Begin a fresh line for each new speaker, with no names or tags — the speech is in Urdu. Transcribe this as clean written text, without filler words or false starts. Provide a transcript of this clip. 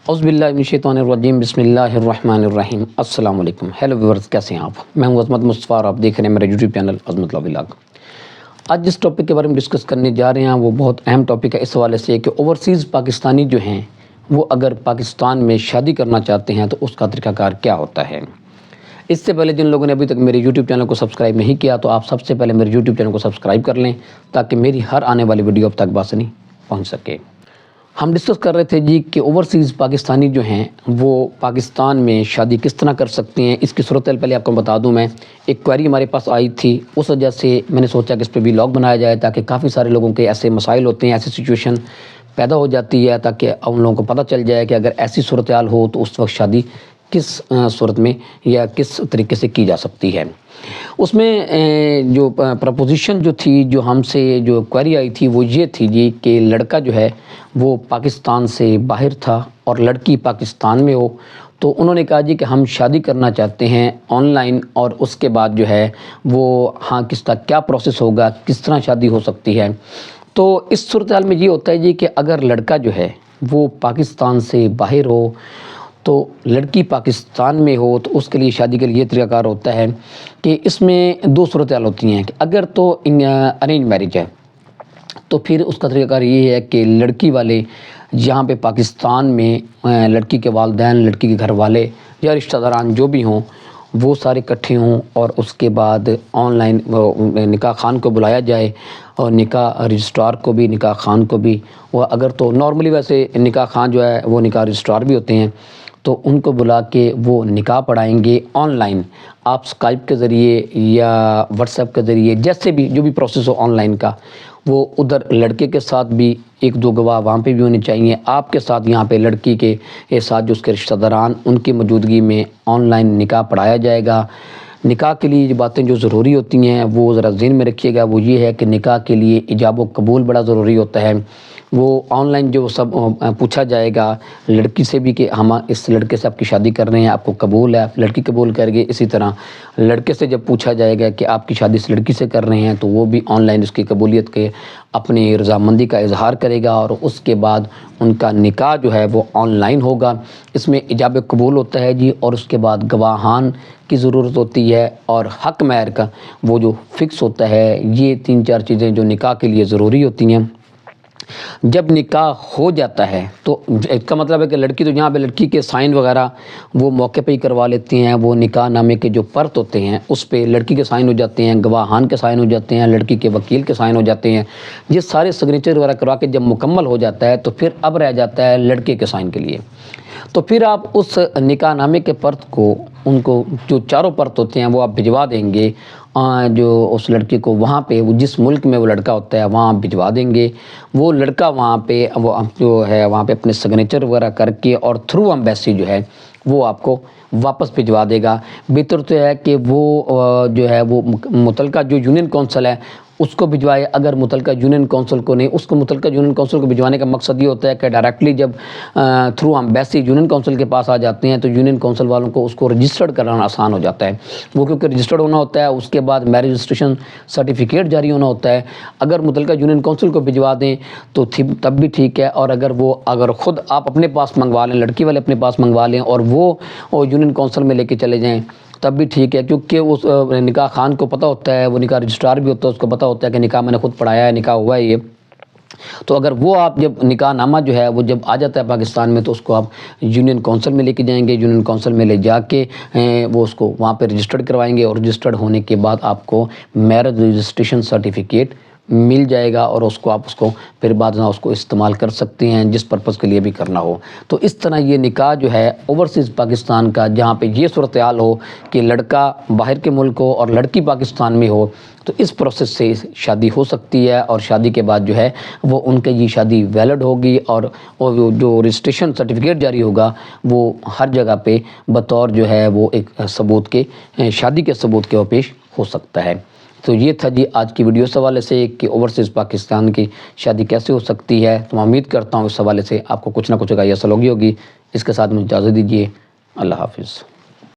اعوذ باللہ من الشیطان الرجیم، بسم اللہ الرحمن الرحیم۔ السلام علیکم، ہیلو ویورز، کیسے ہیں آپ؟ میں ہوں عظمت مصطفیٰ اور آپ دیکھ رہے ہیں میرا یوٹیوب چینل عظمت لاء ولاگ۔ آج جس ٹاپک کے بارے میں ڈسکس کرنے جا رہے ہیں وہ بہت اہم ٹاپک ہے اس حوالے سے کہ اوورسیز پاکستانی جو ہیں وہ اگر پاکستان میں شادی کرنا چاہتے ہیں تو اس کا طریقہ کار کیا ہوتا ہے۔ اس سے پہلے جن لوگوں نے ابھی تک میرے یوٹیوب چینل کو سبسکرائب نہیں کیا تو آپ سب سے پہلے میرے یوٹیوب چینل کو سبسکرائب کر لیں تاکہ میری ہر آنے والی ویڈیو اب تک بآسانی پہنچ سکے۔ ہم ڈسکس کر رہے تھے کہ اوورسیز پاکستانی جو ہیں وہ پاکستان میں شادی کس طرح کر سکتے ہیں۔ اس کی صورتحال پہلے آپ کو بتا دوں، میں ایک کوئری ہمارے پاس آئی تھی، اس وجہ سے میں نے سوچا کہ اس پہ ولاگ بنایا جائے تاکہ کافی سارے لوگوں کے ایسے مسائل ہوتے ہیں، ایسی سچویشن پیدا ہو جاتی ہے تاکہ ان لوگوں کو پتہ چل جائے کہ اگر ایسی صورتحال ہو تو اس وقت شادی کس صورت میں یا کس طریقے سے کی جا سکتی ہے۔ اس میں جو پرپوزیشن جو تھی، جو ہم سے جو کوئری آئی تھی وہ یہ تھی کہ لڑکا جو ہے وہ پاکستان سے باہر تھا اور لڑکی پاکستان میں ہو، تو انہوں نے کہا کہ ہم شادی کرنا چاہتے ہیں آن لائن، اور اس کے بعد جو ہے وہ کس کا کیا پروسیس ہوگا، کس طرح شادی ہو سکتی ہے۔ تو اس صورتحال میں یہ ہوتا ہے کہ اگر لڑکا جو ہے وہ پاکستان سے باہر ہو تو لڑکی پاکستان میں ہو تو اس کے لیے شادی کے لیے یہ طریقہ کار ہوتا ہے کہ اس میں دو صورتحال ہوتی ہیں کہ اگر تو ارینج میرج ہے تو پھر اس کا طریقہ کار یہ ہے کہ لڑکی والے یہاں پہ پاکستان میں لڑکی کے والدین، لڑکی کے گھر والے یا رشتہ داران جو بھی ہوں وہ سارے اکٹھے ہوں اور اس کے بعد آن لائن نکاح خان کو بلایا جائے، اور نکاح رجسٹرار کو بھی، نکاح خان کو بھی، وہ اگر تو نارملی ویسے نکاح خان جو ہے وہ نکاح رجسٹرار بھی ہوتے ہیں، تو ان کو بلا کے وہ نکاح پڑھائیں گے آن لائن۔ آپ اسکائپ کے ذریعے یا واٹس ایپ کے ذریعے، جیسے بھی جو بھی پروسیس ہو آن لائن کا، وہ ادھر لڑکے کے ساتھ بھی ایک دو گواہ وہاں پہ بھی ہونے چاہیے، آپ کے ساتھ یہاں پہ لڑکی کے ساتھ جو اس کے رشتہ داران، ان کی موجودگی میں آن لائن نکاح پڑھایا جائے گا۔ نکاح کے لیے جو باتیں جو ضروری ہوتی ہیں وہ ذرا ذہن میں رکھیے گا، وہ یہ ہے کہ نکاح کے لیے ایجاب و قبول بڑا ضروری ہوتا ہے۔ وہ آن لائن جو سب پوچھا جائے گا لڑکی سے بھی کہ ہم اس لڑکے سے آپ کی شادی کر رہے ہیں، آپ کو قبول ہے، لڑکی قبول کر گئی۔ اسی طرح لڑکے سے جب پوچھا جائے گا کہ آپ کی شادی اس لڑکی سے کر رہے ہیں تو وہ بھی آن لائن اس کی قبولیت کے اپنی رضامندی کا اظہار کرے گا، اور اس کے بعد ان کا نکاح جو ہے وہ آن لائن ہوگا۔ اس میں ایجاب قبول ہوتا ہے اور اس کے بعد گواہان کی ضرورت ہوتی ہے، اور حق مہر کا وہ جو فکس ہوتا ہے۔ یہ تین چار چیزیں جو نکاح کے لیے ضروری ہوتی ہیں۔ جب نکاح ہو جاتا ہے تو اس کا مطلب ہے کہ لڑکی تو یہاں پہ لڑکی کے سائن وغیرہ وہ موقع پہ ہی کروا لیتی ہیں، وہ نکاح نامے کے جو پرت ہوتے ہیں اس پہ لڑکی کے سائن ہو جاتے ہیں، گواہان کے سائن ہو جاتے ہیں، لڑکی کے وکیل کے سائن ہو جاتے ہیں۔ یہ سارے سگنیچر وغیرہ کروا کے جب مکمل ہو جاتا ہے تو پھر اب رہ جاتا ہے لڑکے کے سائن کے لیے۔ تو پھر آپ اس نکاح نامے کے پرت کو، ان کو جو چاروں پرت ہوتے ہیں وہ آپ بھجوا دیں گے جو اس لڑکی کو وہاں پہ، وہ جس ملک میں وہ لڑکا ہوتا ہے وہاں بھجوا دیں گے۔ وہ لڑکا وہاں پہ وہ جو ہے وہاں پہ اپنے سگنیچر وغیرہ کر کے اور تھرو ایمبیسی جو ہے وہ آپ کو واپس بھجوا دے گا۔ بہتر تو ہے کہ وہ جو ہے وہ متعلقہ جو یونین کونسل ہے اس کو بھجوائے، اگر متعلقہ یونین کونسل کو نہیں، اس کو متعلقہ یونین کونسل کو بھجوانے کا مقصد یہ ہوتا ہے کہ ڈائریکٹلی جب تھرو ایمبیسی یونین کونسل کے پاس آ جاتے ہیں تو یونین کونسل والوں کو اس کو رجسٹرڈ کرانا آسان ہو جاتا ہے۔ وہ کیونکہ رجسٹرڈ ہونا ہوتا ہے، اس کے بعد میرج رجسٹریشن سرٹیفکیٹ جاری ہونا ہوتا ہے۔ اگر متعلقہ یونین کونسل کو بھجوا دیں تو تب بھی ٹھیک ہے، اور اگر خود آپ اپنے پاس منگوا لیں، لڑکی والے اپنے پاس منگوا لیں اور وہ یونین کونسل میں لے کے چلے جائیں تب بھی ٹھیک ہے، کیونکہ اس نکاح خان کو پتہ ہوتا ہے، وہ نکاح رجسٹرار بھی ہوتا ہے، اس کو پتہ ہوتا ہے کہ نکاح میں نے خود پڑھایا ہے، نکاح ہوا ہے یہ۔ تو اگر وہ آپ جب نکاح نامہ جو ہے وہ جب آ جاتا ہے پاکستان میں تو اس کو آپ یونین کونسل میں لے کے جائیں گے، یونین کونسل میں لے جا کے وہ اس کو وہاں پہ رجسٹرڈ کروائیں گے، اور رجسٹرڈ ہونے کے بعد آپ کو میرج رجسٹریشن سرٹیفکیٹ مل جائے گا، اور اس کو آپ پھر بعد میں اس کو استعمال کر سکتے ہیں جس پرپس کے لیے بھی کرنا ہو۔ تو اس طرح یہ نکاح جو ہے اوورسیز پاکستان کا، جہاں پہ یہ صورتحال ہو کہ لڑکا باہر کے ملک ہو اور لڑکی پاکستان میں ہو، تو اس پروسیس سے شادی ہو سکتی ہے، اور شادی کے بعد جو ہے وہ ان کے یہ شادی ویلڈ ہوگی، اور جو رجسٹریشن سرٹیفکیٹ جاری ہوگا وہ ہر جگہ پہ بطور جو ہے وہ ایک ثبوت کے، شادی کے ثبوت کے وہ پیش ہو سکتا ہے۔ تو یہ تھا آج کی ویڈیو اس حوالے سے کہ اوورسیز پاکستان کی شادی کیسے ہو سکتی ہے۔ تو میں امید کرتا ہوں اس حوالے سے آپ کو کچھ نہ کچھ حاصل ہوگی۔ اس کے ساتھ مجھے اجازت دیجیے، اللہ حافظ۔